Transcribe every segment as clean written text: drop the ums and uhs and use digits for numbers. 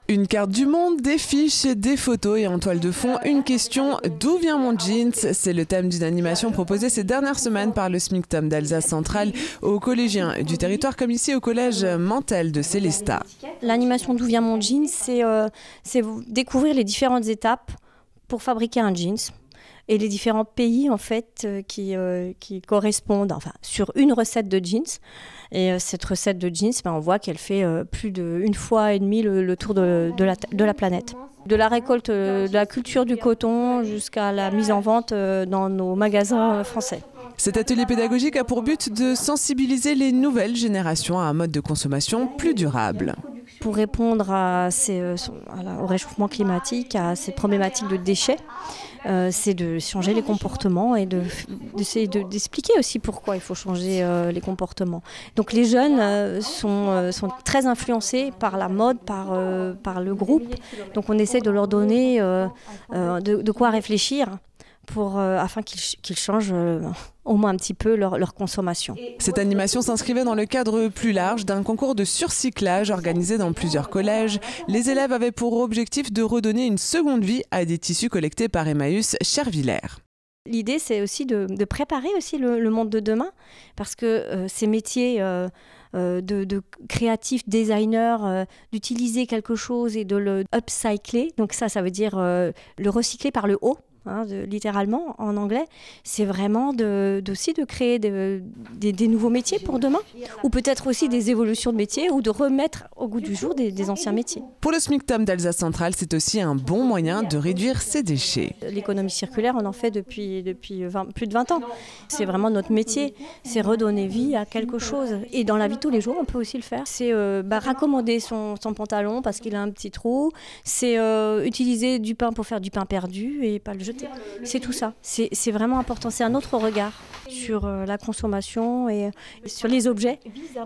Une carte du monde, des fiches, des photos et en toile de fond, une question: d'où vient mon jeans? C'est le thème d'une animation proposée ces dernières semaines par le SMICTOM d'Alsace Centrale aux collégiens du territoire, comme ici au collège Mantel de Célestat. L'animation d'où vient mon jeans, c'est découvrir les différentes étapes pour fabriquer un jeans et les différents pays en fait qui correspondent sur une recette de jeans. Et cette recette de jeans, on voit qu'elle fait plus d'1,5 fois le tour de la planète. De la récolte de la culture du coton jusqu'à la mise en vente dans nos magasins français. Cet atelier pédagogique a pour but de sensibiliser les nouvelles générations à un mode de consommation plus durable. Pour répondre au réchauffement climatique, à ces problématiques de déchets, c'est de changer les comportements et d'essayer d'expliquer aussi pourquoi il faut changer les comportements. Donc les jeunes sont très influencés par la mode, par le groupe. Donc on essaie de leur donner de quoi réfléchir afin qu'ils changent au moins un petit peu leur consommation. Cette animation s'inscrivait dans le cadre plus large d'un concours de surcyclage organisé dans plusieurs collèges. Les élèves avaient pour objectif de redonner une seconde vie à des tissus collectés par Emmaüs Chervillers. L'idée, c'est aussi de préparer aussi le monde de demain, parce que ces métiers de créatifs, designers, d'utiliser quelque chose et de le upcycler, donc ça veut dire le recycler par le haut. Littéralement en anglais, c'est vraiment aussi de créer des nouveaux métiers pour demain, ou peut-être aussi des évolutions de métiers, ou de remettre au goût du jour des anciens métiers. Pour le SMICTOM d'Alsace Centrale, c'est aussi un bon moyen de réduire ses déchets. L'économie circulaire, on en fait depuis plus de 20 ans. C'est vraiment notre métier, c'est redonner vie à quelque chose. Et dans la vie de tous les jours, on peut aussi le faire. C'est raccommoder son pantalon parce qu'il a un petit trou, c'est utiliser du pain pour faire du pain perdu et pas le jeter. C'est tout ça, c'est vraiment important, c'est un autre regard sur la consommation et sur les objets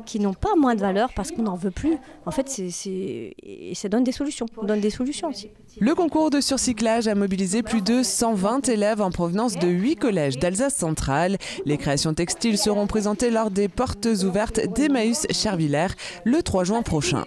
qui n'ont pas moins de valeur parce qu'on n'en veut plus. En fait, ça donne des solutions, on donne des solutions aussi. Le concours de surcyclage a mobilisé plus de 120 élèves en provenance de 8 collèges d'Alsace Centrale. Les créations textiles seront présentées lors des portes ouvertes d'Emmaüs Chervillers le 3 juin prochain.